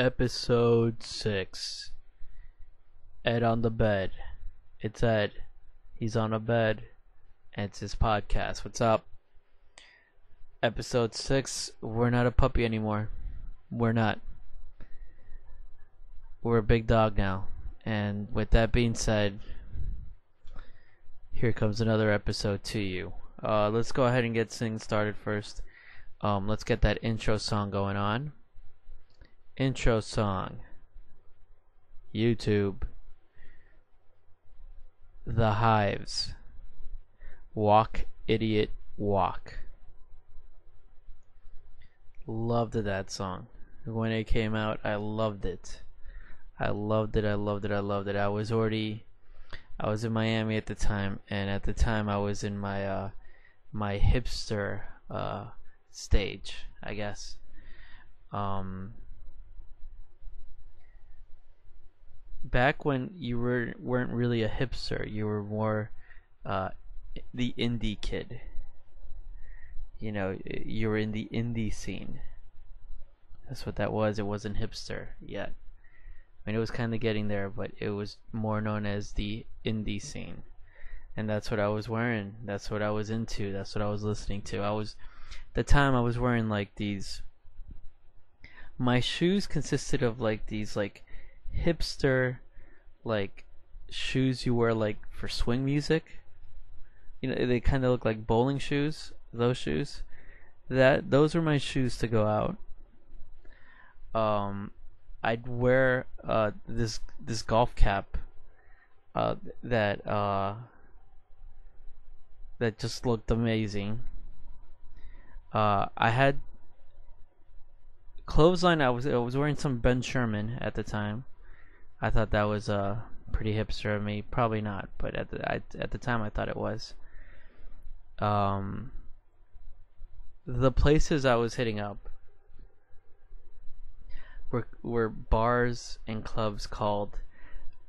Episode 6. Ed on the bed. It's Ed. He's on a bed. And it's his podcast. What's up? Episode 6. We're not a puppy anymore. We're not. We're a big dog now. And with that being said, here comes another episode to you. Let's go ahead and get things started first. Let's get that intro song going on. Intro song. YouTube. The Hives. Walk, Idiot, Walk. Loved that song. When it came out, I loved it. I loved it. I was in Miami at the time, and at the time I was in my my hipster stage, I guess. Back when you weren't really a hipster, you were more the indie kid. You know, you were in the indie scene. That's what that was. It wasn't hipster yet. I mean, it was kind of getting there, but it was more known as the indie scene. And that's what I was wearing. That's what I was into. That's what I was listening to. At the time I was wearing like these. My shoes consisted of like these like hipster like shoes you wear like for swing music. You know, they kind of look like bowling shoes. Those shoes. Those were my shoes to go out. I'd wear this golf cap that just looked amazing. I had clothesline. I was wearing some Ben Sherman at the time. I thought that was pretty hipster of me. Probably not, but at the time I thought it was. The places I was hitting up were bars and clubs called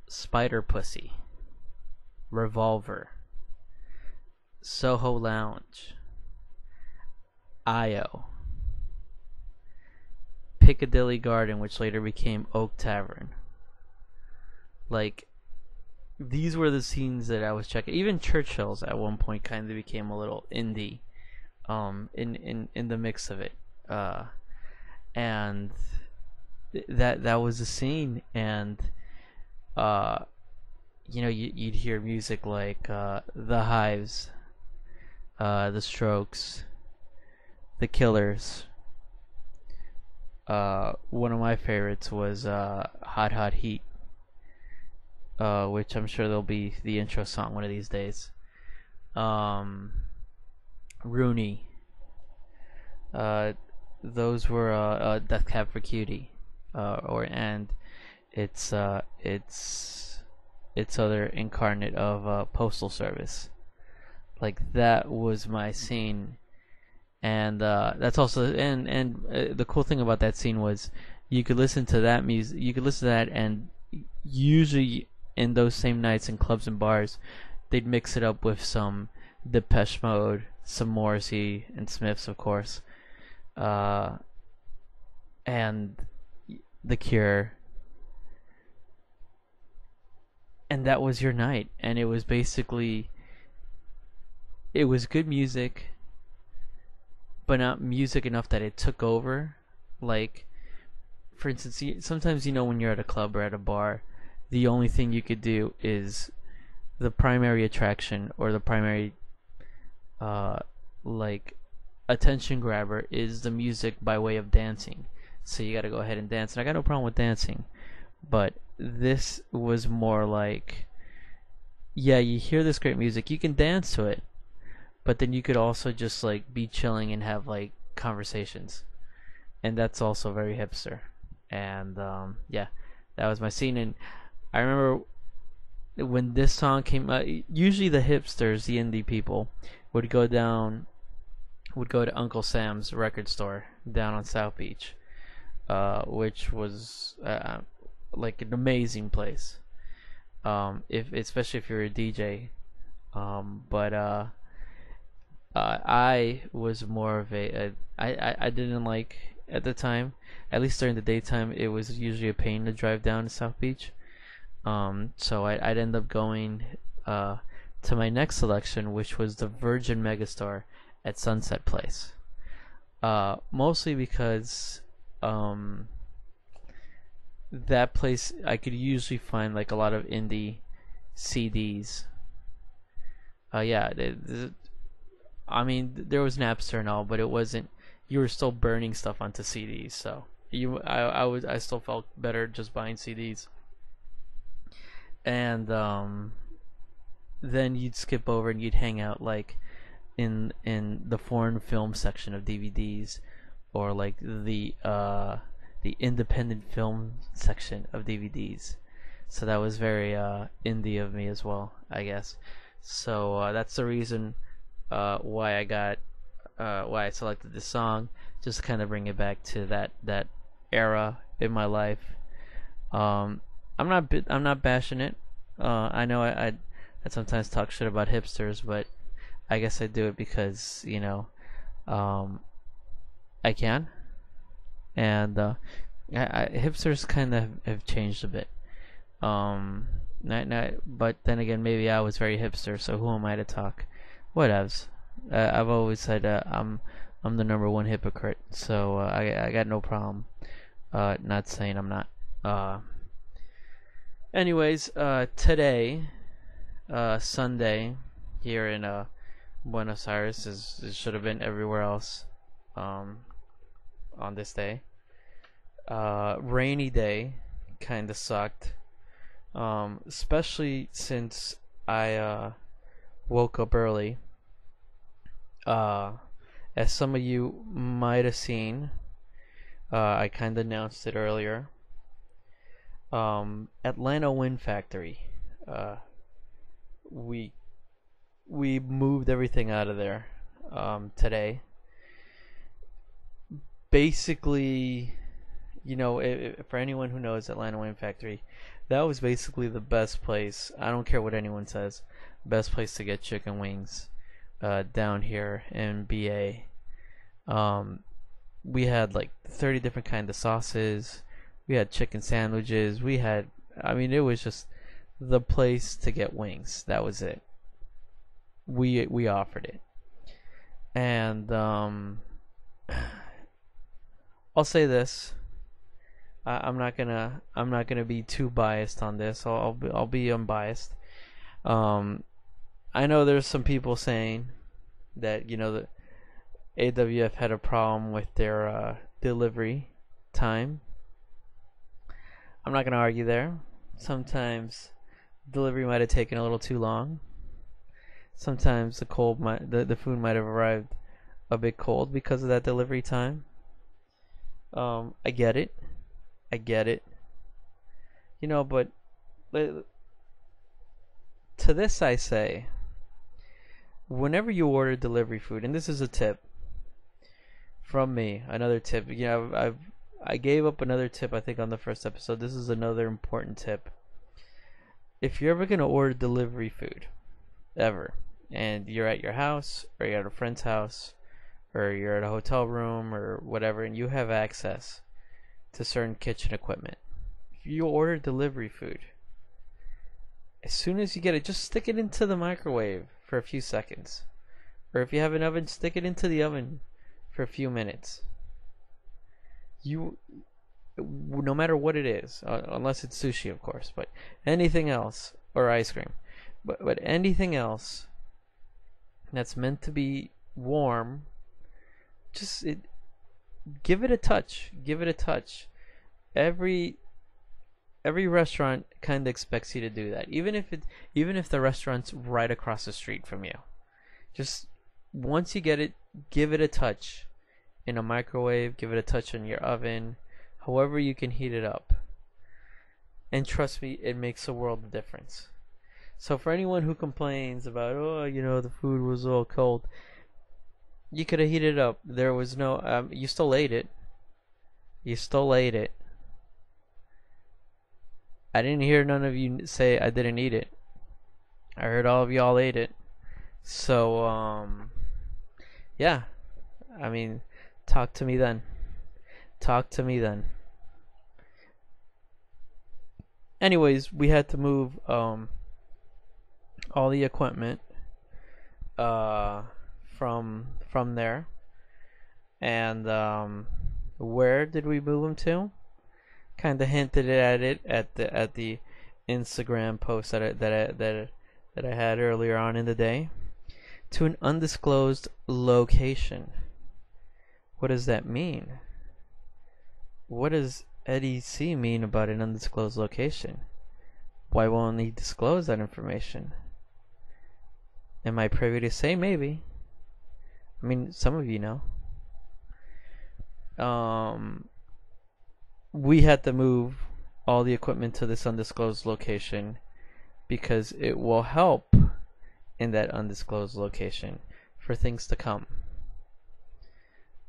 Spider Pussy, Revolver, Soho Lounge, IO, Piccadilly Garden, which later became Oak Tavern. Like, these were the scenes that I was checking. Even Churchill's at one point kind of became a little indie, in the mix of it, and that was the scene. And you know, you'd hear music like the Hives, the Strokes, the Killers. One of my favorites was Hot Hot Heat, which I'm sure there'll be the intro song one of these days. Rooney. Those were Death Cab for Cutie, and its other incarnate of Postal Service. Like, that was my scene. And that's also the cool thing about that scene was you could listen to that music. You could listen to that, and usually in those same nights in clubs and bars, they'd mix it up with some Depeche Mode, some Morrissey and Smiths, of course, and The Cure. And that was your night. And it was basically, it was good music, but not music enough that it took over. Like, for instance, sometimes, you know, when you're at a club or at a bar, the only thing you could do is the primary attraction, or the primary like attention grabber is the music by way of dancing. So you gotta go ahead and dance. And I got no problem with dancing, but this was more like, yeah, you hear this great music, you can dance to it, but then you could also just like be chilling and have like conversations, and that's also very hipster. And yeah, that was my scene. And I remember when this song came out, usually the hipsters, the indie people, would go to Uncle Sam's record store down on South Beach, which was like an amazing place, especially if you're a DJ. But I was more of I didn't like at the time. At least during the daytime, it was usually a pain to drive down to South Beach. So I'd end up going to my next selection, which was the Virgin Megastore at Sunset Place. Mostly because that place I could usually find like a lot of indie CDs. Yeah, I mean there was Napster and all, but it wasn't. You were still burning stuff onto CDs, so I still felt better just buying CDs. And then you'd skip over and you'd hang out like in the foreign film section of DVDs, or like the independent film section of DVDs. So that was very indie of me as well, I guess. So that's the reason why I selected this song, just to kind of bring it back to that era in my life. I'm not bashing it. I know I sometimes talk shit about hipsters, but I guess I do it because I can, and hipsters kind of have changed a bit. But then again, maybe I was very hipster, so who am I to talk? Whatevs. I've always said I'm the number one hypocrite, so I got no problem not saying I'm not. Anyways, today, Sunday, here in Buenos Aires, it should have been everywhere else on this day. Rainy day, kinda sucked. Especially since I woke up early. As some of you might have seen, I kind of announced it earlier. Atlanta Wind Factory. We moved everything out of there today. Basically, for anyone who knows Atlanta Wind Factory, that was basically the best place. I don't care what anyone says. Best place to get chicken wings down here in BA. We had like 30 different kinds of sauces. We had chicken sandwiches. It was just the place to get wings. That was it. We offered it. And I'll say this. I'm not gonna be too biased on this. I'll be unbiased. I know there's some people saying that the AWF had a problem with their delivery time. I'm not gonna argue there. Sometimes delivery might have taken a little too long. Sometimes the food might have arrived a bit cold because of that delivery time. I get it. But to this I say, whenever you order delivery food, and this is a tip from me, another tip. I gave up another tip I think on the first episode. This is another important tip. If you're ever gonna order delivery food, ever, and you're at your house or you're at a friend's house or you're at a hotel room or whatever, and you have access to certain kitchen equipment, if you order delivery food, as soon as you get it, just stick it into the microwave for a few seconds. Or if you have an oven, stick it into the oven for a few minutes. No matter what it is, unless it's sushi, of course, but anything else, or ice cream, but anything else that's meant to be warm, give it a touch. Every restaurant kind of expects you to do that, even if the restaurant's right across the street from you. Just once you get it, give it a touch in a microwave, give it a touch in your oven, however you can heat it up. And trust me, it makes a world of difference. So for anyone who complains about, the food was all cold, you could have heated it up. There was no, you still ate it. I didn't hear none of you say I didn't eat it. I heard all of y'all ate it. So, yeah. Talk to me then. Talk to me then. Anyways, we had to move all the equipment from there, and where did we move them to? Kind of hinted at it at the Instagram post that I had earlier on in the day. To an undisclosed location. What does that mean? What does Eddie C mean about an undisclosed location? Why won't he disclose that information? Am I privy to say? Maybe. I mean, some of you know. We had to move all the equipment to this undisclosed location because it will help in that undisclosed location for things to come.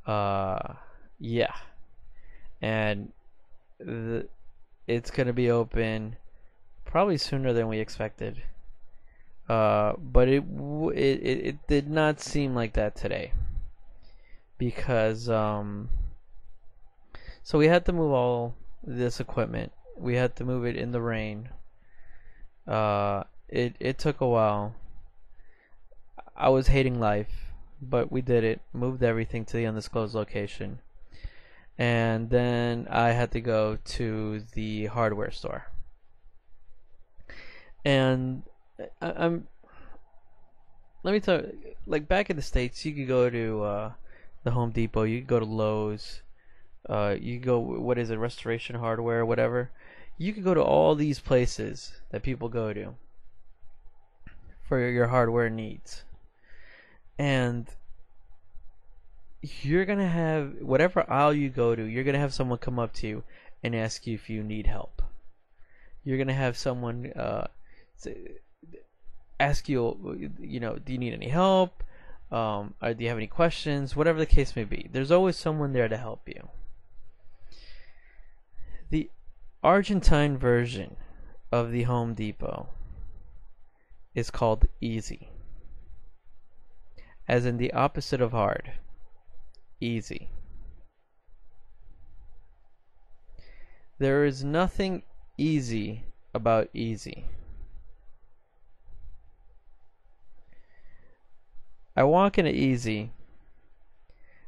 Yeah. And it's going to be open probably sooner than we expected. But it did not seem like that today. Because, so we had to move all this equipment. We had to move it in the rain. It took a while. I was hating life, but we did it. Moved everything to the undisclosed location. And then I had to go to the hardware store. And let me tell you, like back in the States, you could go to the Home Depot, you could go to Lowe's, you could go, what is it, Restoration Hardware, whatever. You could go to all these places that people go to for your hardware needs. And you're going to have, whatever aisle you go to, you're going to have someone come up to you and ask you if you need help. You're going to have someone ask you, you know, do you need any help? Or do you have any questions? Whatever the case may be. There's always someone there to help you. The Argentine version of the Home Depot is called easy. As in the opposite of hard. Easy. There is nothing easy about easy. I walk into easy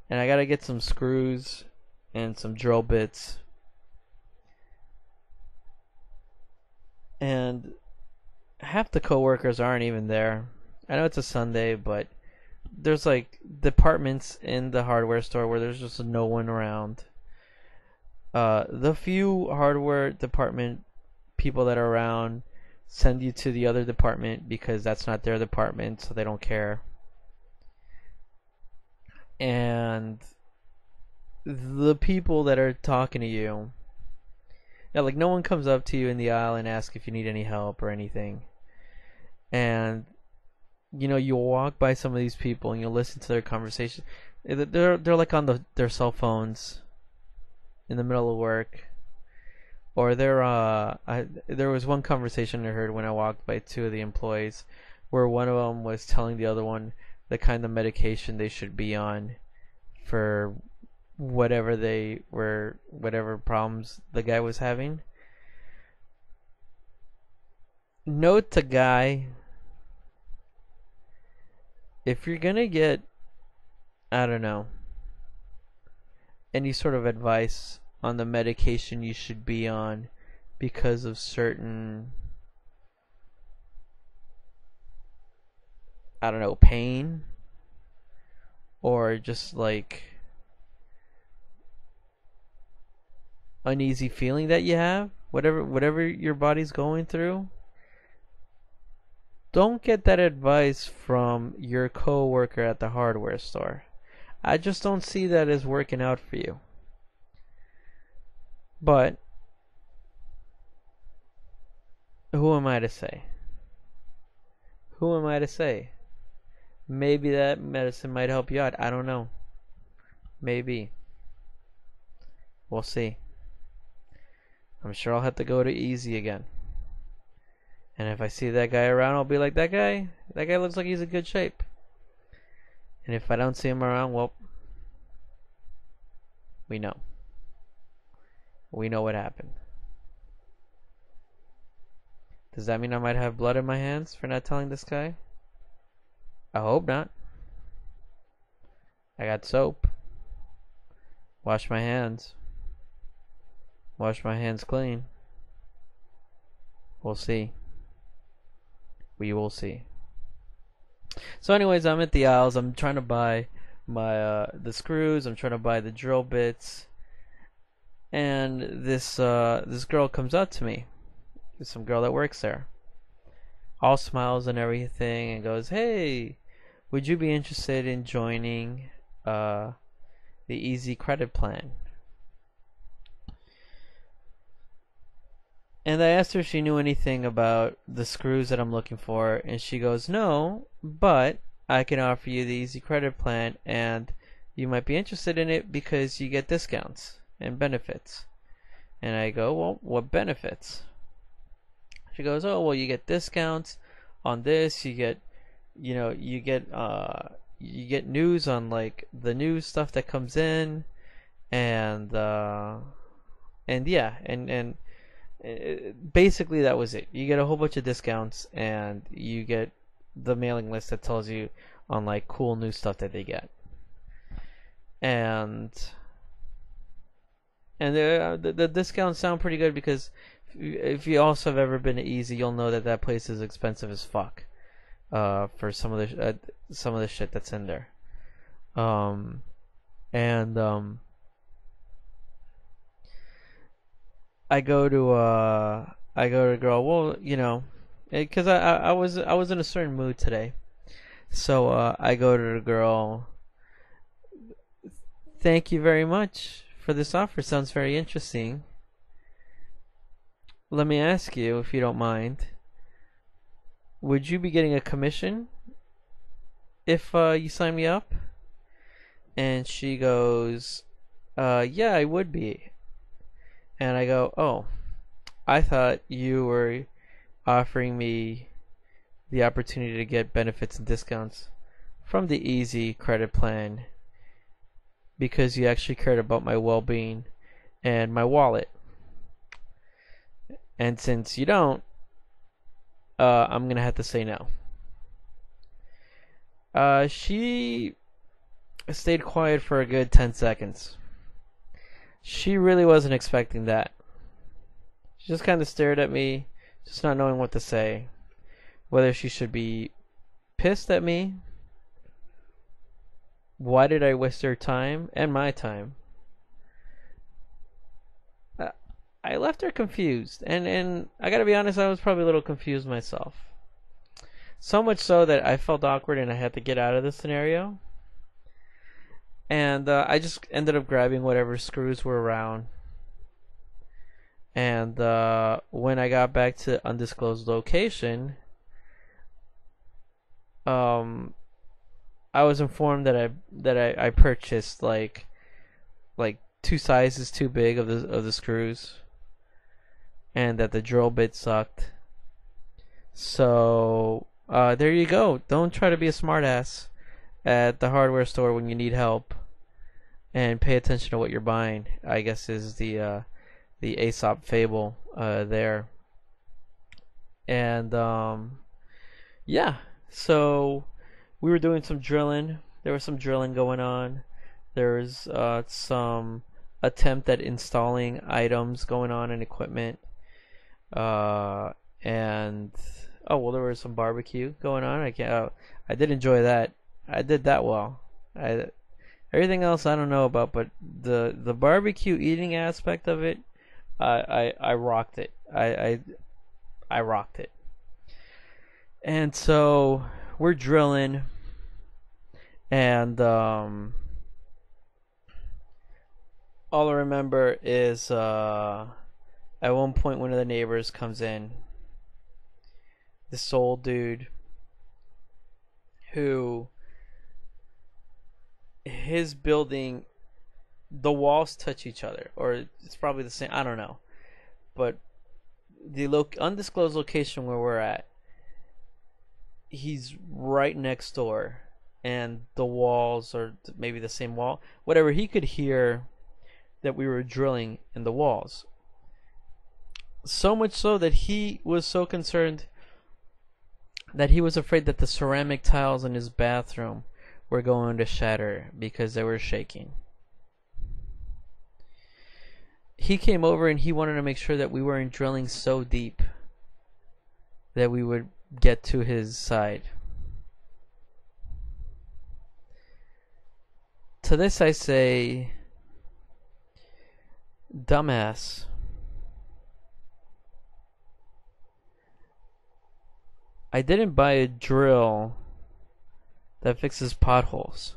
and I gotta get some screws and some drill bits, and half the coworkers aren't even there. I know it's a Sunday, but there's like departments in the hardware store where there's just no one around. The few hardware department people that are around send you to the other department because that's not their department, so they don't care. And the people that are talking to you, yeah, like no one comes up to you in the aisle and asks if you need any help or anything. And you know, you'll walk by some of these people and you'll listen to their conversation. They're like on their cell phones in the middle of work, or there was one conversation I heard when I walked by two of the employees, where one of them was telling the other one the kind of medication they should be on for whatever problems the guy was having. Note to guy, if you're gonna get, I don't know, any sort of advice on the medication you should be on because of certain, I don't know, pain, or just like uneasy feeling that you have, whatever your body's going through, don't get that advice from your coworker at the hardware store. I just don't see that as working out for you. But who am I to say? Who am I to say? Maybe that medicine might help you out. I don't know. Maybe. We'll see. I'm sure I'll have to go to easy again. And if I see that guy around, I'll be like, that guy looks like he's in good shape. And if I don't see him around, well, we know. We know what happened. Does that mean I might have blood in my hands for not telling this guy? I hope not. I got soap. Wash my hands. Wash my hands clean. We'll see. We will see. So anyways, I'm at the aisles. I'm trying to buy my the screws. I'm trying to buy the drill bits. And this girl comes up to me. There's some girl that works there. All smiles and everything, and goes, "Hey, would you be interested in joining the Easy Credit Plan?" And I asked her if she knew anything about the screws that I'm looking for, and she goes, "No, but I can offer you the Easy Credit Plan, and you might be interested in it because you get discounts and benefits." And I go, "Well, what benefits?" She goes, "Oh, well, you get discounts on this, you get you get news on like the new stuff that comes in, and yeah, and basically that was it. You get a whole bunch of discounts, and you get the mailing list that tells you on like cool new stuff that they get." And the discounts sound pretty good, because if you also have ever been to Easy, you'll know that place is expensive as fuck for some of the shit that's in there. And I go to girl, "Well, because I was in a certain mood today." So I go to the girl, "Thank you very much for this offer. Sounds very interesting. Let me ask you, if you don't mind, would you be getting a commission if you sign me up?" And she goes, "Yeah, I would be." And I go, "Oh, I thought you were offering me the opportunity to get benefits and discounts from the Easy Credit Plan because you actually cared about my well-being and my wallet. And since you don't, I'm gonna have to say no." She stayed quiet for a good 10 seconds. She really wasn't expecting that. She just kind of stared at me, just not knowing what to say. Whether she should be pissed at me. Why did I waste her time and my time? I left her confused, and I gotta be honest, I was probably a little confused myself. So much so that I felt awkward and I had to get out of the scenario. And I just ended up grabbing whatever screws were around. And when I got back to undisclosed location, I was informed that I purchased like 2 sizes too big of the screws, and that the drill bit sucked. So there you go. Don't try to be a smartass at the hardware store when you need help, and pay attention to what you're buying, I guess is the Aesop fable there. And yeah, so we were doing some drilling. There was some drilling going on. There was some attempt at installing items going on in equipment. And oh well, there was some barbecue going on. I did enjoy that. I did that well. Everything else I don't know about, but the barbecue eating aspect of it, I rocked it. I rocked it. And so we're drilling, and all I remember is at one point one of the neighbors comes in. This old dude who, his building, the walls touch each other, or it's probably the same, I don't know, but the undisclosed location where we're at, he's right next door, and the walls are maybe the same wall, whatever. He could hear that we were drilling in the walls. So much so that he was so concerned that he was afraid that the ceramic tiles in his bathroom were going to shatter because they were shaking. He came over and he wanted to make sure that we weren't drilling so deep that we would get to his side. To this I say, dumbass. I didn't buy a drill that fixes potholes.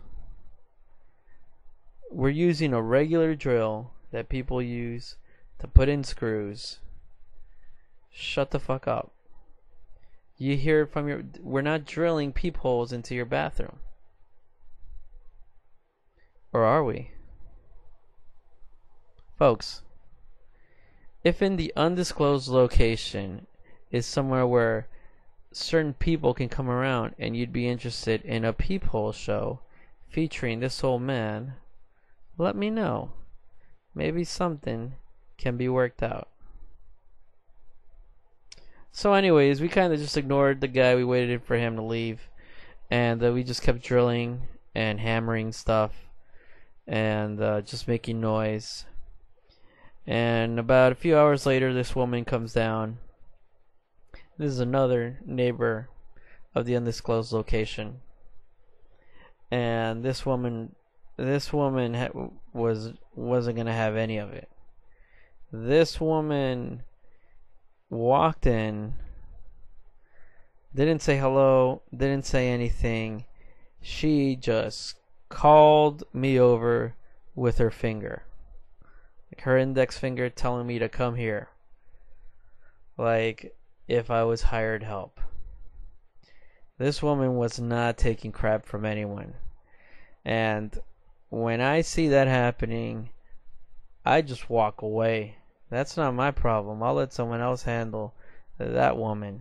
We're using a regular drill that people use to put in screws. Shut the fuck up. You hear it from your... We're not drilling peepholes into your bathroom. Or are we? Folks, if in the undisclosed location is somewhere where certain people can come around and you'd be interested in a peephole show featuring this old man, let me know. Maybe something can be worked out. So anyways, we kind of just ignored the guy. We waited for him to leave, and we just kept drilling and hammering stuff and just making noise. And about a few hours later, this woman comes down. This is another neighbor of the undisclosed location, and this woman wasn't gonna have any of it. This woman walked in, didn't say hello, didn't say anything. She just called me over with her finger, like her index finger, telling me to come here, like if I was hired help. This woman was not taking crap from anyone. And when I see that happening, I just walk away. That's not my problem. I'll let someone else handle that woman.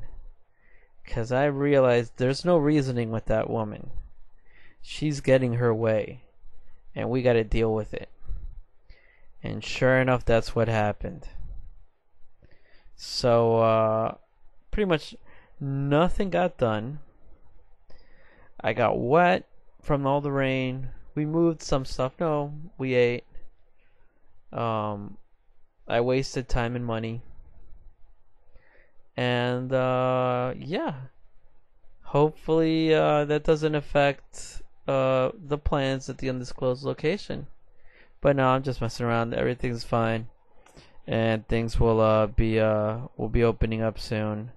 Because I realized there's no reasoning with that woman. She's getting her way. And we got to deal with it. And sure enough, that's what happened. So, pretty much nothing got done. I got wet from all the rain. We moved some stuff. No, we ate. I wasted time and money. And yeah. Hopefully that doesn't affect the plans at the undisclosed location. But no, I'm just messing around. Everything's fine. And things will be opening up soon.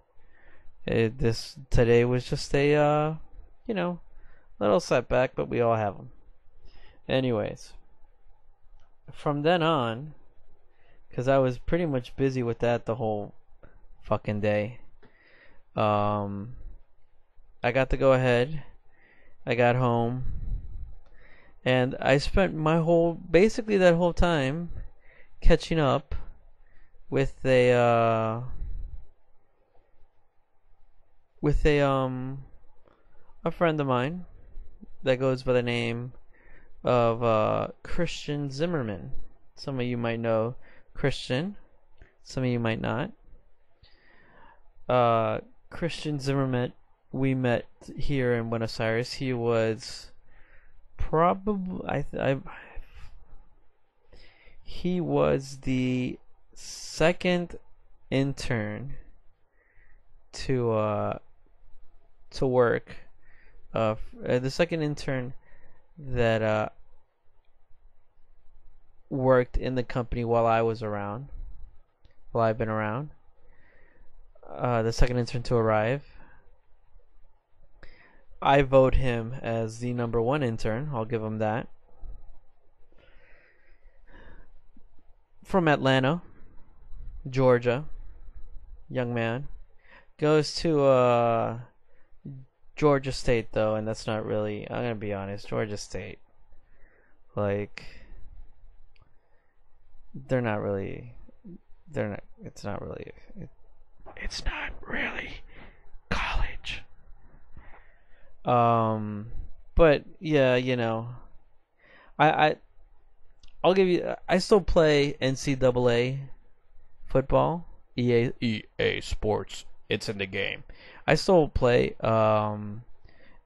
Today was just a little setback, but we all have them. Anyways, from then on, because I was pretty much busy with that the whole fucking day, I got to go ahead. I got home, and I spent basically that whole time catching up with a friend of mine that goes by the name of Christian Zimmerman. Some of you might know Christian, some of you might not. Christian Zimmerman, we met here in Buenos Aires. He was probably he was the second intern to work. The second intern that worked in the company while I've been around. The second intern to arrive. I vote him as the number one intern. I'll give him that. From Atlanta, Georgia. Young man. Goes to Georgia State though, and that's not really, I'm gonna be honest, Georgia State, like, it's not really college. But yeah, I I'll give you. I still play NCAA football. EA Sports. It's in the game. I still play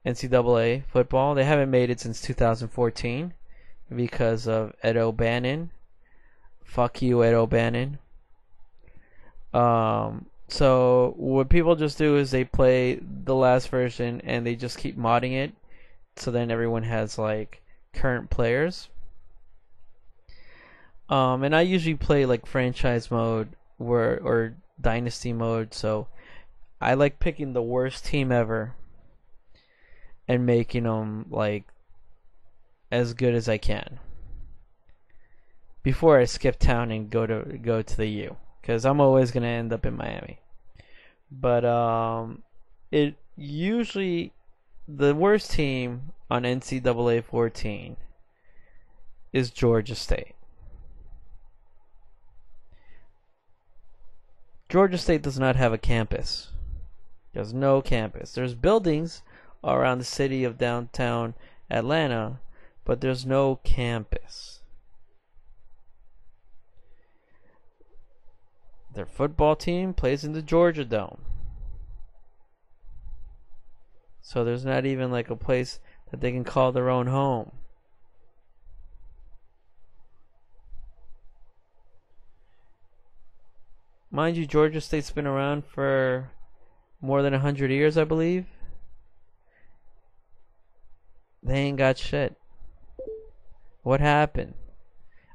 NCAA football. They haven't made it since 2014 because of Ed O'Bannon. Fuck you, Ed O'Bannon. So what people just do is they play the last version and they just keep modding it, so then everyone has like current players. And I usually play like franchise mode or dynasty mode, so I like picking the worst team ever and making them like as good as I can before I skip town and go to the U, because I'm always gonna end up in Miami. But it usually the worst team on NCAA 14 is Georgia State. Georgia State does not have a campus. There's no campus. There's buildings around the city of downtown Atlanta, but there's no campus. Their football team plays in the Georgia Dome. So there's not even like a place that they can call their own home. Mind you, Georgia State's been around for more than 100 years, I believe. They ain't got shit. What happened?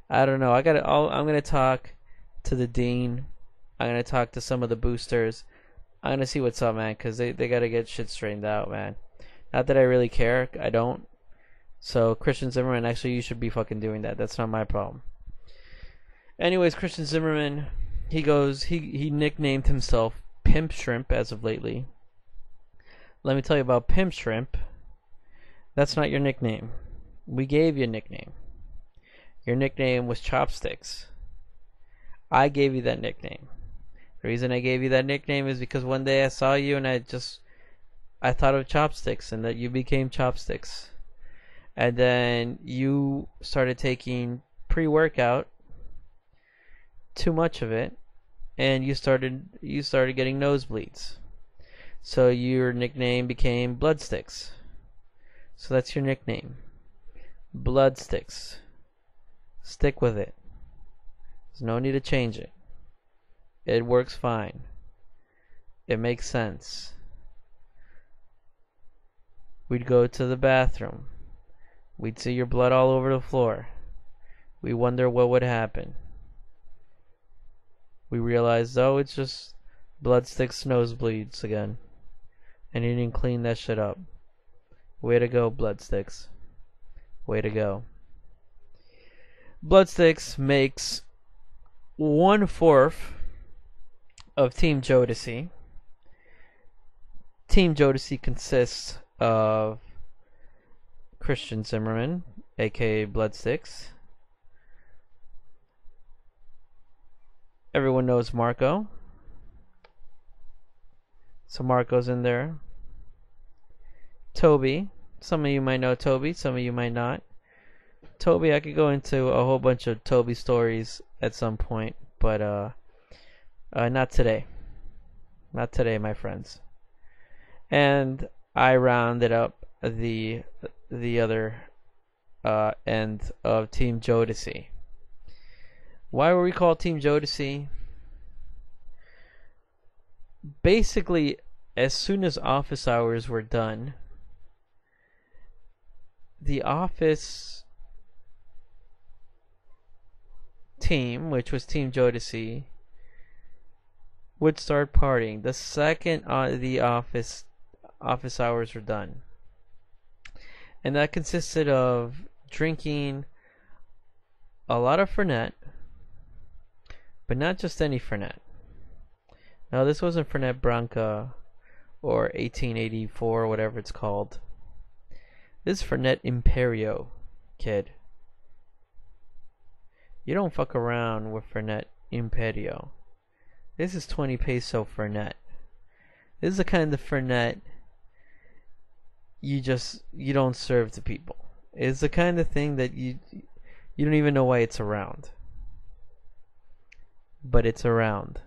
I don't know. I'm gonna talk to the dean. I'm gonna talk to some of the boosters. I'm gonna see what's up, man, because they gotta get shit straightened out, man. Not that I really care. I don't. So Christian Zimmerman, actually, you should be fucking doing that. That's not my problem. Anyways, Christian Zimmerman. He nicknamed himself Pimp Shrimp as of lately. Let me tell you about Pimp Shrimp. That's not your nickname. We gave you a nickname. Your nickname was Chopsticks. I gave you that nickname. The reason I gave you that nickname is because one day I saw you and I thought of Chopsticks and that you became Chopsticks. And then you started taking pre-workout, too much of it, and you started getting nosebleeds. So your nickname became Bloodsticks. So that's your nickname. Bloodsticks. Stick with it. There's no need to change it. It works fine. It makes sense. We'd go to the bathroom. We'd see your blood all over the floor. We wonder what would happen. We realized, oh, it's just Bloodsticks nosebleeds again. And you didn't clean that shit up. Way to go, Bloodsticks. Way to go. Bloodsticks makes 1/4 of Team Jodeci. Team Jodeci consists of Christian Zimmerman, aka Bloodsticks. Everyone knows Marco. So Marco's in there. Toby. Some of you might know Toby, some of you might not. Toby, I could go into a whole bunch of Toby stories at some point, but not today. Not today, my friends. And I rounded up the other end of Team Jodeci. Why were we called Team Jodeci? Basically, as soon as office hours were done, the office team, which was Team Jodeci, would start partying the second the office hours were done. And that consisted of drinking a lot of Fernet, but not just any Fernet. Now, this wasn't Fernet Branca or 1884, whatever it's called. This is Fernet Imperio, kid. You don't fuck around with Fernet Imperio. This is 20 peso Fernet. This is the kind of Fernet you don't serve to people. It's the kind of thing that you You don't even know why it's around. But it's around.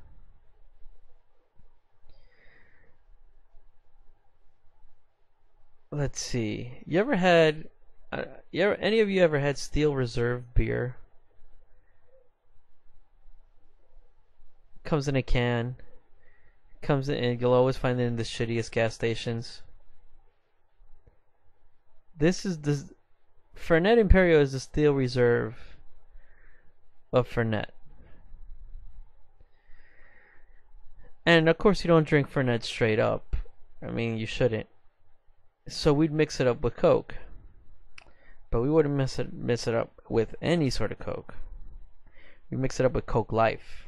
Let's see. You ever had any of you ever had Steel Reserve beer? Comes in a can. Comes in, and you'll always find it in the shittiest gas stations. This is the Fernet Imperio is the Steel Reserve of Fernet. And of course you don't drink Fernet straight up. I mean, you shouldn't. So we'd mix it up with Coke. But we wouldn't mix it up with any sort of Coke. We mix it up with Coke Life.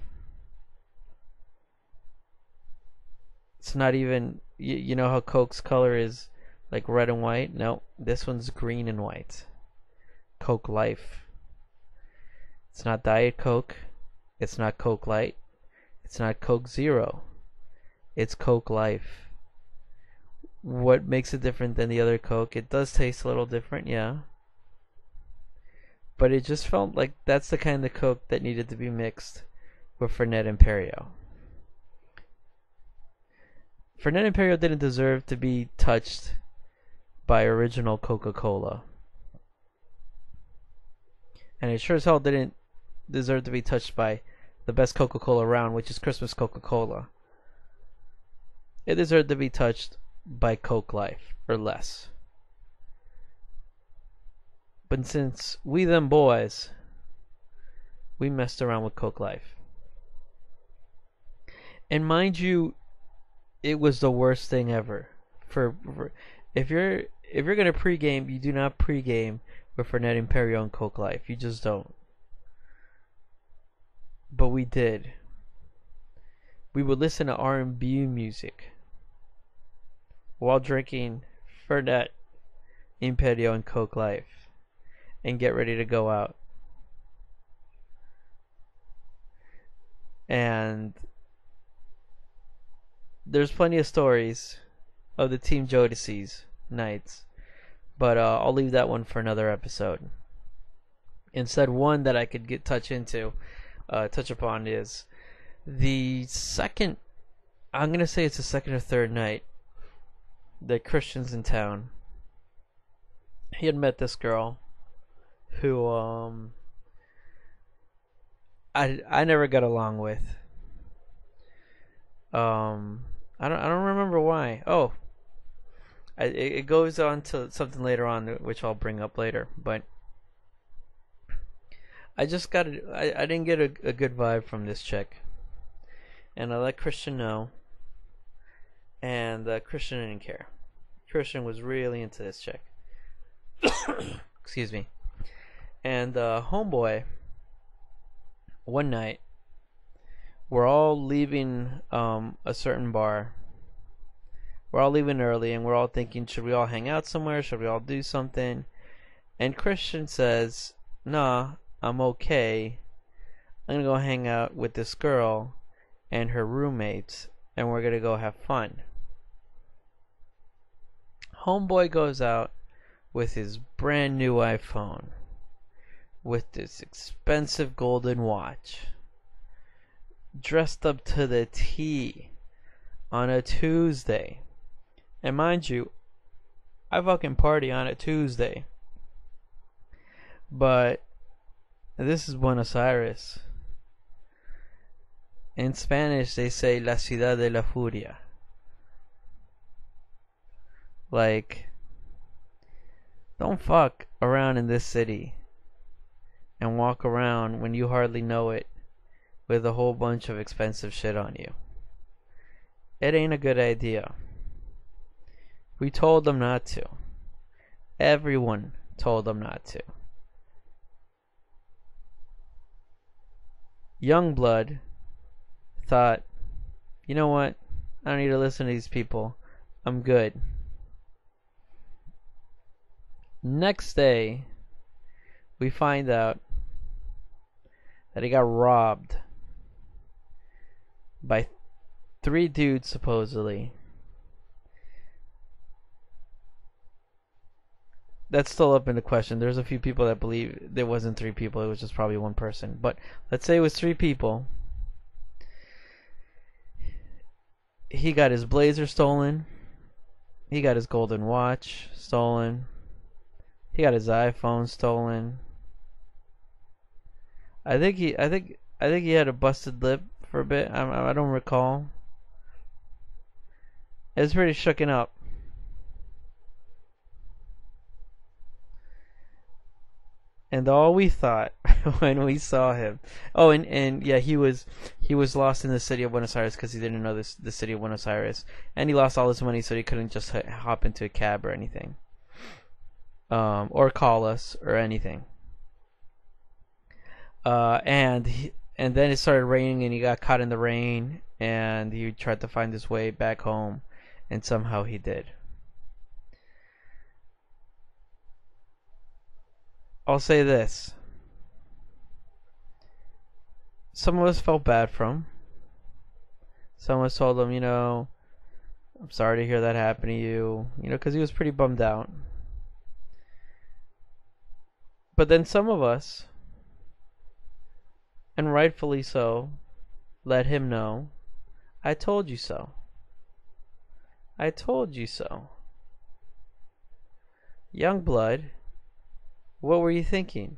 It's not even, you know how Coke's color is like red and white? No, this one's green and white. Coke Life. It's not Diet Coke. It's not Coke Light. It's not Coke Zero. It's Coke Life. What makes it different than the other Coke? It does taste a little different, yeah. But it just felt like that's the kind of Coke that needed to be mixed with Fernet Imperio. Fernet Imperio didn't deserve to be touched by original Coca-Cola. And it sure as hell didn't deserve to be touched by the best Coca-Cola around, which is Christmas Coca-Cola. It deserved to be touched by Coke Life, or less. But since we them boys, we messed around with Coke Life. And mind you, it was the worst thing ever. For if you're gonna pregame, you do not pregame with Fernet Imperio and Coke Life. You just don't. But we did. We would listen to R&B music while drinking Fernet Imperio and Coke Life and get ready to go out. And there's plenty of stories of the Team Jodeci's nights, but I'll leave that one for another episode. Instead, one that I could touch upon is the second, I'm going to say it's the second or third night that Christian's in town. He had met this girl who I never got along with. I don't remember why. Oh, it goes on to something later on, which I'll bring up later. But I didn't get a good vibe from this chick, and I let Christian know, and Christian didn't care. Christian was really into this chick. Excuse me. And homeboy, one night, we're all leaving a certain bar. We're all leaving early, and we're all thinking, should we all hang out somewhere? Should we all do something? And Christian says, nah, I'm okay. I'm gonna go hang out with this girl and her roommates, and we're gonna go have fun. Homeboy goes out with his brand new iPhone, with this expensive golden watch, dressed up to the T on a Tuesday. And mind you, I fucking party on a Tuesday. But this is Buenos Aires. In Spanish, they say La Ciudad de la Furia. Like, don't fuck around in this city and walk around when you hardly know it with a whole bunch of expensive shit on you. It ain't a good idea. We told them not to. Everyone told them not to. Youngblood thought, you know what? I don't need to listen to these people. I'm good. Next day, we find out that he got robbed by 3 dudes, supposedly. that's still up in the question. There's a few people that believe there wasn't 3 people. It was just probably one person. But let's say it was 3 people. He got his blazer stolen. He got his golden watch stolen. He got his iPhone stolen. I think he had a busted lip for a bit. I don't recall. It's pretty shooken up. And all we thought when we saw him, oh, and yeah, he was lost in the city of Buenos Aires because he didn't know the city of Buenos Aires, and he lost all his money, so he couldn't just hop into a cab or anything, or call us or anything. And then it started raining, and he got caught in the rain, and he tried to find his way back home, and somehow he did. I'll say this. Some of us felt bad for him. Some of us told him, I'm sorry to hear that happen to you, because he was pretty bummed out. But then some of us, and rightfully so, let him know, I told you so. I told you so. Young blood, what were you thinking?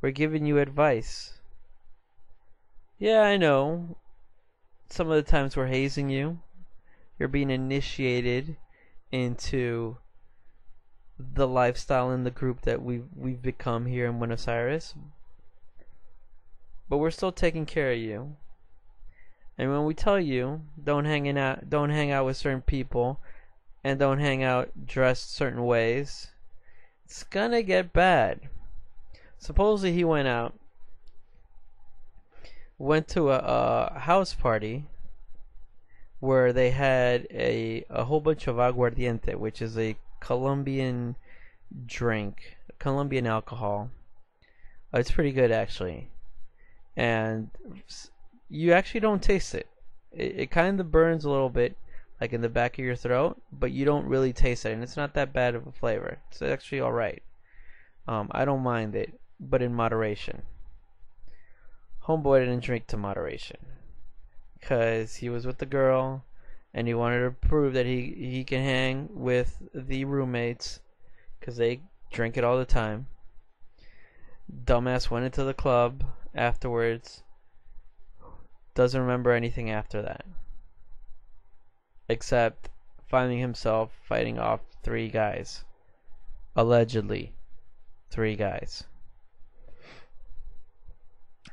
We're giving you advice. Yeah, I know. Some of the times we're hazing you. You're being initiated into the lifestyle in the group that we've become here in Buenos Aires. But we're still taking care of you. And when we tell you don't hang out with certain people, and don't hang out dressed certain ways, it's gonna get bad. Supposedly he went to a house party where they had a whole bunch of aguardiente, which is a Colombian drink, Colombian alcohol. It's pretty good actually, and you actually don't taste it. It kind of burns a little bit, like in the back of your throat, but you don't really taste it, and it's not that bad of a flavor. It's actually alright. I don't mind it, but in moderation. Homeboy didn't drink to moderation, because he was with the girl, and he wanted to prove that he can hang with the roommates, because they drink it all the time. Dumbass went into the club afterwards, doesn't remember anything after that, except finding himself fighting off 3 guys. Allegedly 3 guys.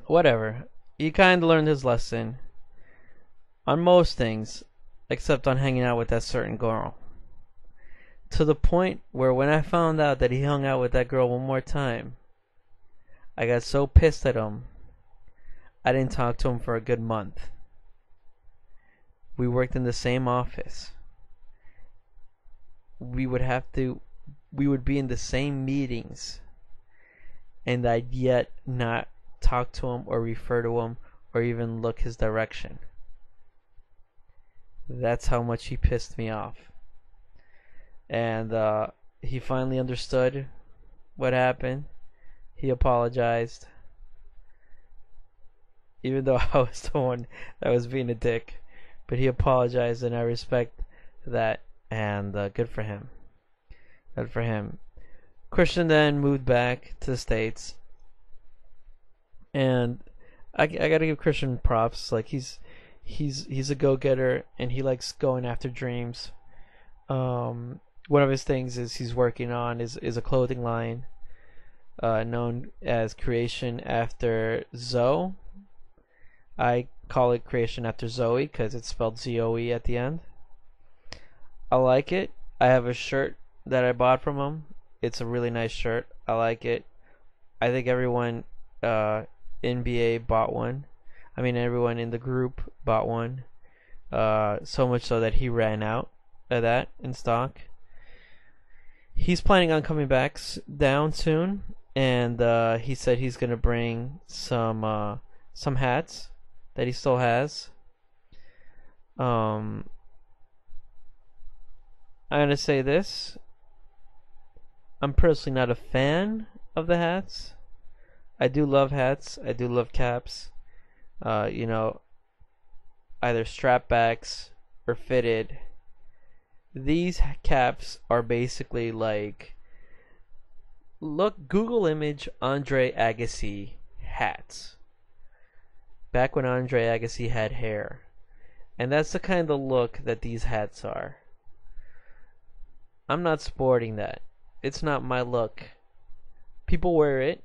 Whatever. He kind of learned his lesson on most things, except on hanging out with that certain girl. To the point where when I found out that he hung out with that girl one more time, I got so pissed at him, I didn't talk to him for a good month. We worked in the same office. We would be in the same meetings, and I'd yet not talk to him or refer to him or even look his direction. That's how much he pissed me off. And he finally understood what happened. He apologized, even though I was the one that was being a dick. But he apologized, and I respect that, and good for him. Good for him. Christian then moved back to the States, and I gotta give Christian props. Like he's a go-getter, and he likes going after dreams. One of his things is he's working on is a clothing line known as Creation After Zoe. I call it Creation After Zoe because it's spelled Z-O-E at the end. I like it. I have a shirt that I bought from him. It's a really nice shirt. I like it. I think everyone NBA bought one. I mean, everyone in the group bought one. So much so that he ran out of that in stock. He's planning on coming back down soon, and he said he's gonna bring some hats that he still has. I'm gonna say this: I'm personally not a fan of the hats. I do love hats. I do love caps. You know, either strapbacks or fitted. These caps are basically like, look, Google image Andre Agassi hats. Back when Andre Agassi had hair. And that's the kind of look that these hats are. I'm not sporting that. It's not my look. People wear it.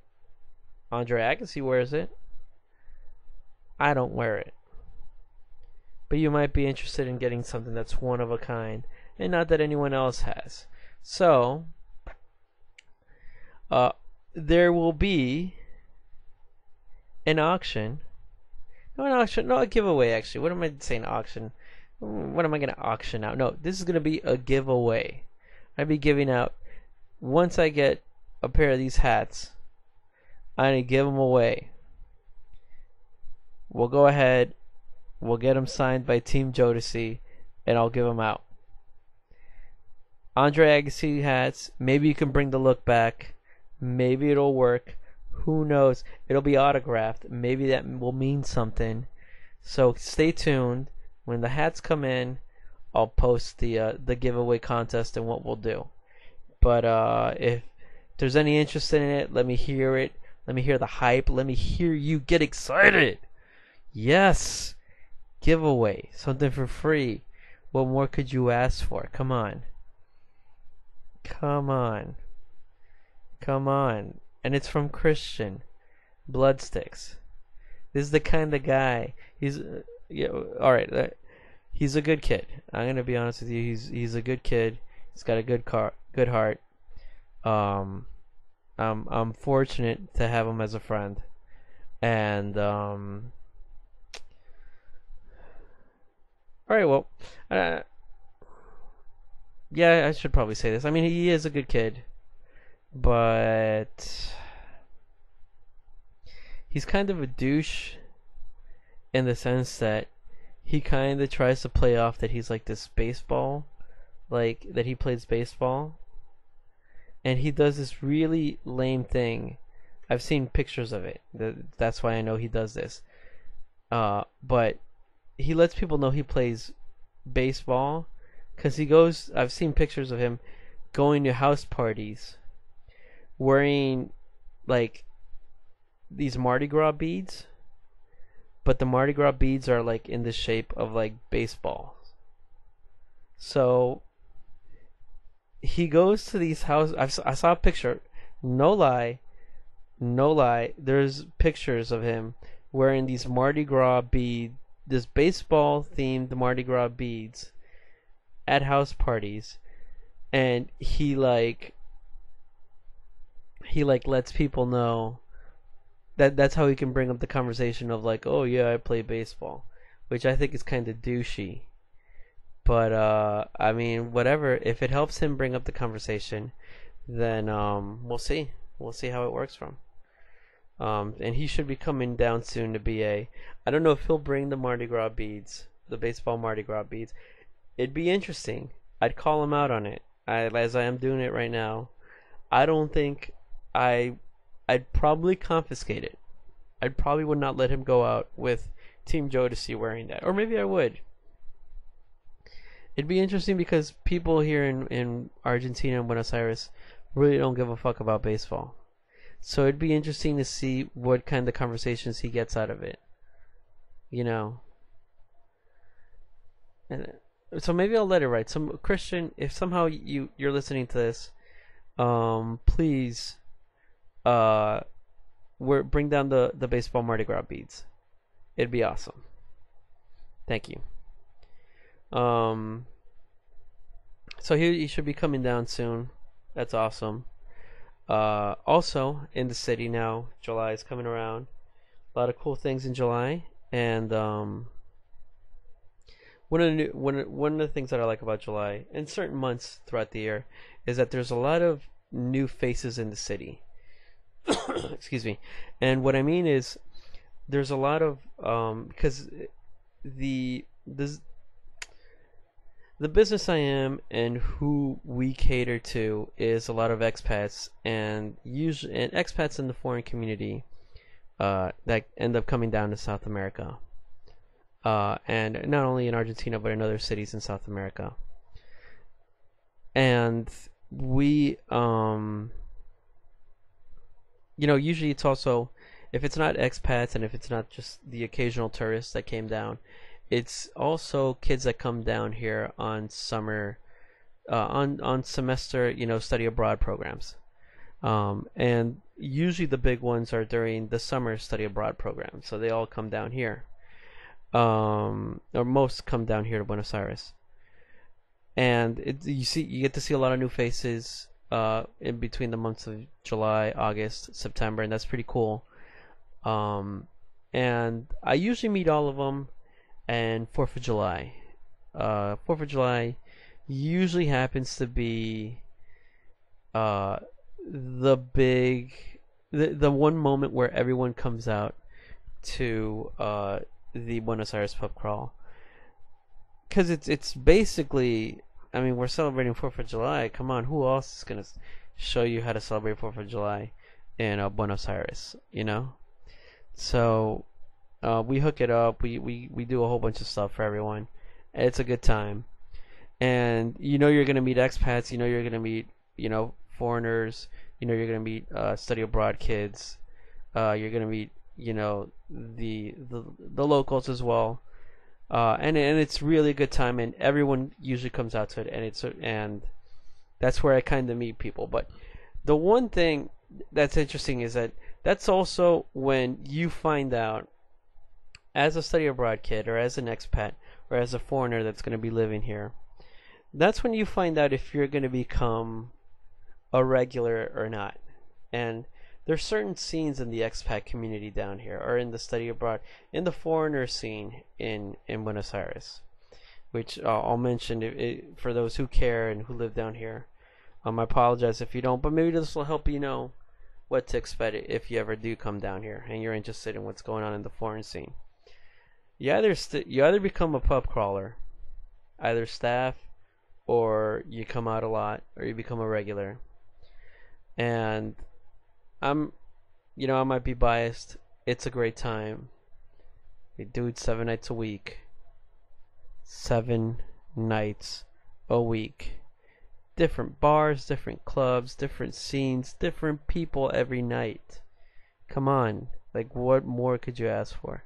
Andre Agassi wears it. I don't wear it. But you might be interested in getting something that's one of a kind, and not that anyone else has. So, there will be an auction. No, an auction. No, a giveaway, actually. What am I saying, auction? What am I going to auction out? No, this is going to be a giveaway. I'll be giving out, once I get a pair of these hats, I'm going to give them away. We'll go ahead. We'll get them signed by Team Jodeci, and I'll give them out. Andre Agassi hats. Maybe you can bring the look back. Maybe it'll work. Who knows? It'll be autographed. Maybe that will mean something. So stay tuned. When the hats come in, I'll post the giveaway contest and what we'll do. But if there's any interest in it, let me hear it. Let me hear the hype. Let me hear you get excited. Yes. Giveaway. Something for free. What more could you ask for? Come on. Come on. Come on. And it's from Christian. Bloodsticks. This is the kind of guy. He's yeah. All right. He's a good kid. I'm gonna be honest with you. He's a good kid. He's got a good heart. I'm fortunate to have him as a friend, and all right. Well, yeah, I should probably say this. I mean, he is a good kid, but he's kind of a douche in the sense that he kind of tries to play off that he's like this baseball, like that he plays baseball, and he does this really lame thing. I've seen pictures of it. That's why I know he does this. But he lets people know he plays baseball because he goes. I've seen pictures of him going to house parties wearing like these Mardi Gras beads, but the Mardi Gras beads are like in the shape of like baseballs. So he goes to these houses. I saw a picture. No lie. There's pictures of him wearing these Mardi Gras beads, this baseball themed Mardi Gras beads at house parties, and he lets people know that's how he can bring up the conversation of like, oh yeah, I play baseball, which I think is kind of douchey. But I mean, whatever. If it helps him bring up the conversation, then we'll see. We'll see how it works for him. And he should be coming down soon to BA. I don't know if he'll bring the Mardi Gras beads, the baseball Mardi Gras beads. It'd be interesting. I'd call him out on it, as I am doing it right now. I don't think I'd probably confiscate it. I probably would not let him go out with Team Jodeci wearing that. Or maybe I would. It'd be interesting because people here in Argentina and Buenos Aires really don't give a fuck about baseball. So it'd be interesting to see what kind of conversations he gets out of it. You know. And so maybe I'll let it ride. Some Christian, if somehow you're listening to this, please bring down the baseball Mardi Gras beads. It'd be awesome. Thank you. So he should be coming down soon. That's awesome. Also in the city now, July is coming around. A lot of cool things in July, and one of the things that I like about July and certain months throughout the year is that there's a lot of new faces in the city. Excuse me. And what I mean is there's a lot of because the the business I am and who we cater to is a lot of expats, and usually and expats in the foreign community that end up coming down to South America, and not only in Argentina but in other cities in South America. And we, usually it's also, if it's not expats and if it's not just the occasional tourists that came down, it's also kids that come down here on summer, on semester, study abroad programs. And usually the big ones are during the summer study abroad program, so they all come down here, or most come down here to Buenos Aires, and you get to see a lot of new faces in between the months of July, August, September, and that's pretty cool. And I usually meet all of them. And 4th of July, 4th of July usually happens to be the big, the one moment where everyone comes out to the Buenos Aires pub crawl, because it's basically, I mean, we're celebrating 4th of July. Come on, who else is gonna show you how to celebrate 4th of July in Buenos Aires? So we hook it up. We do a whole bunch of stuff for everyone. It's a good time, and you're gonna meet expats. You're gonna meet foreigners. You're gonna meet study abroad kids. You're gonna meet the locals as well. And it's really a good time, and everyone usually comes out to it, and that's where I kind of meet people. But the one thing that's interesting is that that's also when you find out, as a study abroad kid, or as an expat, or as a foreigner that's going to be living here, that's when you find out if you're going to become a regular or not. And there's certain scenes in the expat community down here, or in the study abroad, in the foreigner scene in Buenos Aires, which I'll mention for those who care and who live down here. I apologize if you don't, but maybe this will help you know what to expect if you ever do come down here and you're interested in what's going on in the foreign scene. You either become a pub crawler, either staff, or you come out a lot, or you become a regular. And I might be biased. It's a great time. We do it 7 nights a week. 7 nights a week. Different bars, different clubs, different scenes, different people every night. Come on. Like, what more could you ask for?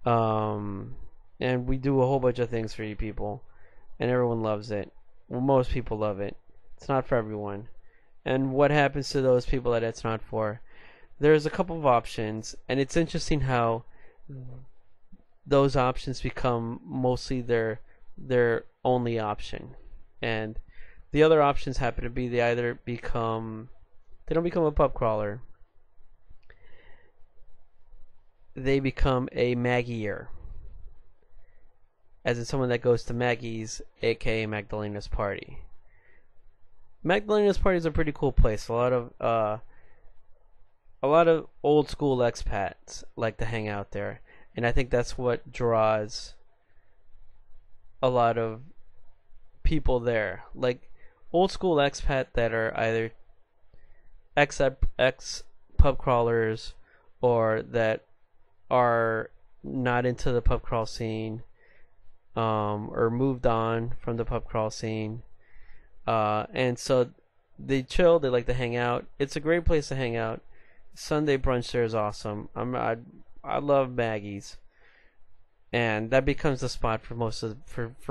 And we do a whole bunch of things for you people. And everyone loves it. Well, most people love it. It's not for everyone. And what happens to those people that it's not for? There's a couple of options, and it's interesting how those options become mostly their only option. And the other options happen to be they don't become a pub crawler. They become a Maggieer, as in someone that goes to Maggie's, aka Magdalena's Party. Magdalena's Party is a pretty cool place. A lot of old school expats like to hang out there, and I think that's what draws a lot of people there. Like old school expat that are either ex pub crawlers, or that are not into the pub crawl scene, or moved on from the pub crawl scene, and so they chill. They like to hang out. It's a great place to hang out. Sunday brunch there is awesome. I love Maggie's, and that becomes the spot for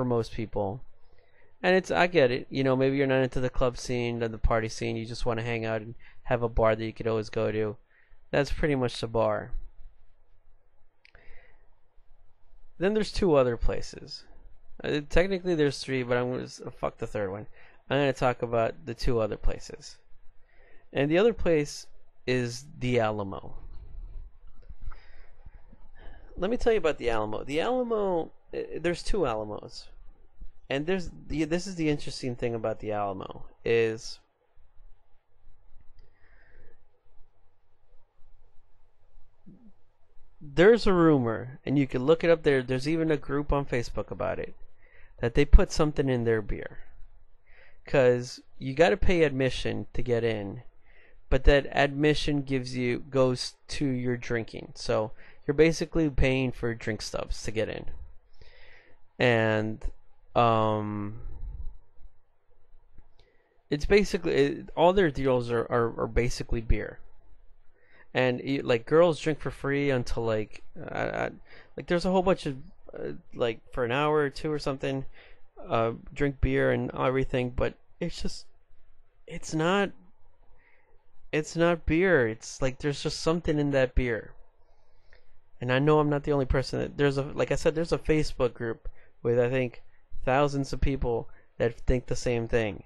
most people. And I get it. Maybe you're not into the club scene or the party scene. You just want to hang out and have a bar that you could always go to. That's pretty much the bar. Then there's 2 other places. Technically there's 3, but I'm going to fuck the 3rd one. I'm going to talk about the 2 other places. And the other place is the Alamo. Let me tell you about the Alamo. The Alamo, there's 2 Alamos. And this is the interesting thing about the Alamo, is there's a rumor, and you can look it up there. There's even a group on Facebook about it, that they put something in their beer. Because you got to pay admission to get in, but that admission goes to your drinking. So you're basically paying for drink stubs to get in. And it's basically all their deals are basically beer. And like girls drink for free until like there's a whole bunch of like for an hour or two or something, drink beer and everything, but it's not beer. It's like there's just something in that beer. And I know I'm not the only person that there's a Facebook group with I think thousands of people that think the same thing.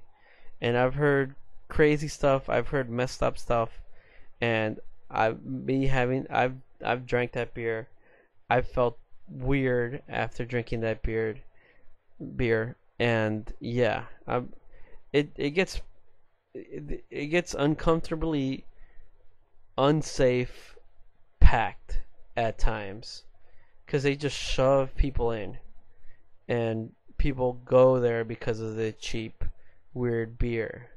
And I've heard crazy stuff, I've heard messed up stuff, and I've drank that beer. I felt weird after drinking that beer, and yeah, it gets uncomfortably unsafe packed at times because they just shove people in, and people go there because of the cheap weird beer.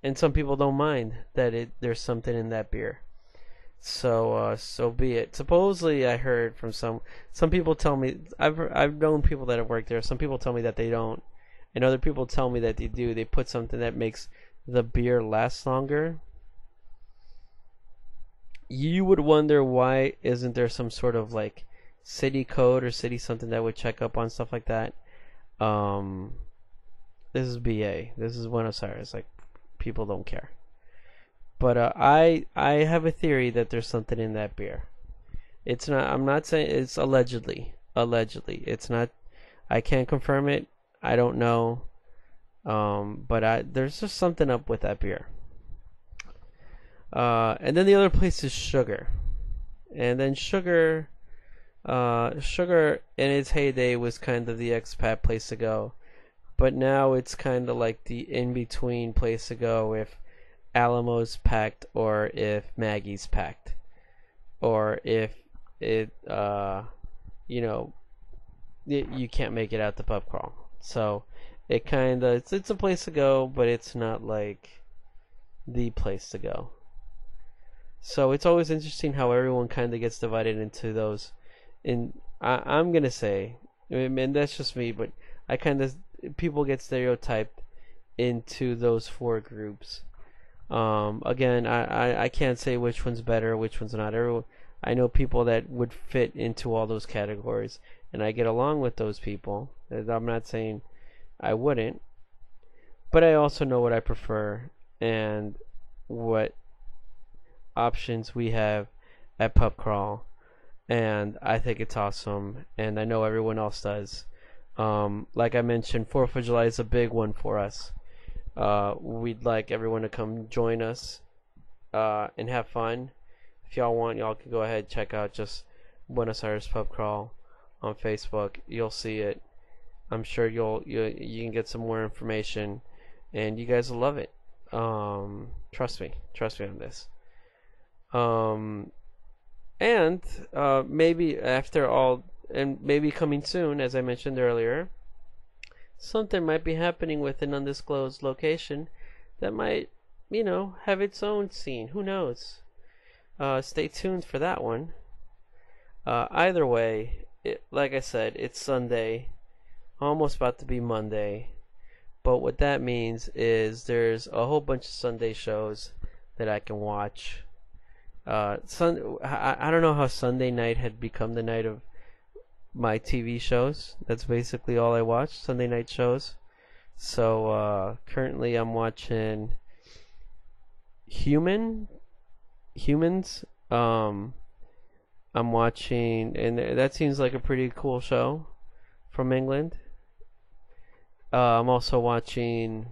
And some people don't mind that there's something in that beer. So be it. Supposedly, I heard from some people tell me I've known people that have worked there. Some people tell me that they don't, and other people tell me that they do. They put something that makes the beer last longer. You would wonder why isn't there some sort of like city code or city something that would check up on stuff like that. This is BA. This is Buenos Aires. Like, people don't care. But I have a theory that there's something in that beer. It's not. I'm not saying it's allegedly. Allegedly, it's not. I can't confirm it. I don't know. But there's just something up with that beer. And then the other place is Sugar. And then Sugar in its heyday was kind of the expat place to go. But now it's kind of like the in-between place to go if Alamo's packed or if Maggie's packed. Or if you can't make it out the pub crawl. So it kind of, it's a place to go, but it's not like the place to go. So it's always interesting how everyone kind of gets divided into those. I'm gonna say, and that's just me, but I kind of, people get stereotyped into those four groups. Again, I can't say which one's better, which one's not. I know people that would fit into all those categories, and I get along with those people. I'm not saying I wouldn't, but I also know what I prefer and what options we have at Pub Crawl, and I think it's awesome, and I know everyone else does. Like I mentioned, 4th of July is a big one for us. We'd like everyone to come join us and have fun. If y'all want, y'all can go ahead, check out just Buenos Aires Pub Crawl on Facebook. You'll see it. I'm sure you can get some more information, and you guys will love it. Trust me on this. And maybe after all, and maybe coming soon, as I mentioned earlier, something might be happening with an undisclosed location that might, have its own scene. Who knows? Stay tuned for that one. Either way, like I said, it's Sunday, almost about to be Monday. But what that means is there's a whole bunch of Sunday shows that I can watch. I don't know how Sunday night had become the night of my TV shows. That's basically all I watch, Sunday night shows. So currently I'm watching Humans. I'm watching, and that seems like a pretty cool show from England. I'm also watching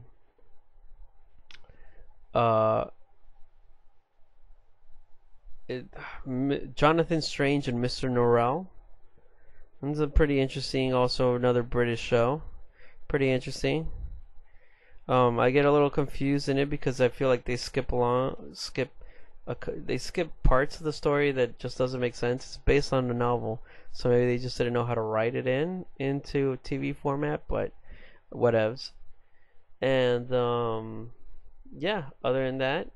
Jonathan Strange and Mr. Norrell. It's a pretty interesting, also another British show. Pretty interesting. I get a little confused in it because I feel like they skip they skip parts of the story that just doesn't make sense. It's based on a novel, so maybe they just didn't know how to write it into TV format, but whatevs. And yeah, other than that,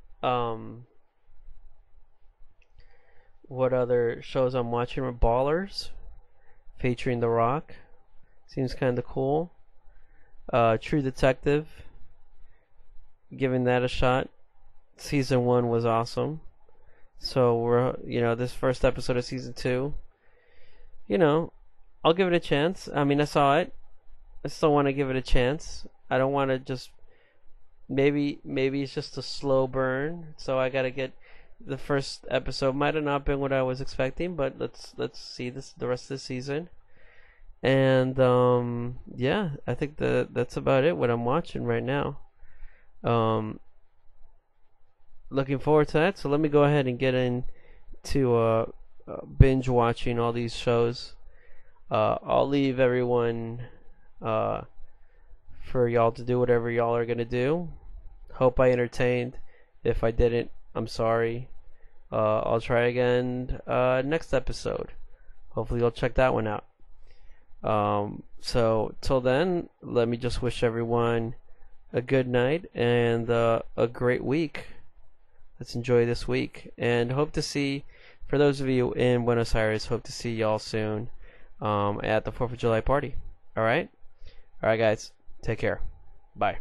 what other shows I'm watching are Ballers, featuring The Rock. Seems kind of cool. True Detective, giving that a shot. Season 1 was awesome. So this first episode of season 2, I'll give it a chance. I mean, I saw it. I still want to give it a chance. I don't want to just maybe it's just a slow burn. So I gotta get the first episode. Might have not been what I was expecting, but let's see the rest of the season. And yeah, I think that's about it. What I'm watching right now. Looking forward to that. So let me go ahead and get into binge watching all these shows. I'll leave everyone for y'all to do whatever y'all are gonna do. Hope I entertained. If I didn't, I'm sorry. I'll try again next episode. Hopefully you'll check that one out. So till then, let me just wish everyone a good night and a great week. Let's enjoy this week, and hope to see, for those of you in Buenos Aires, hope to see y'all soon at the 4th of July party. Alright, guys, take care. Bye.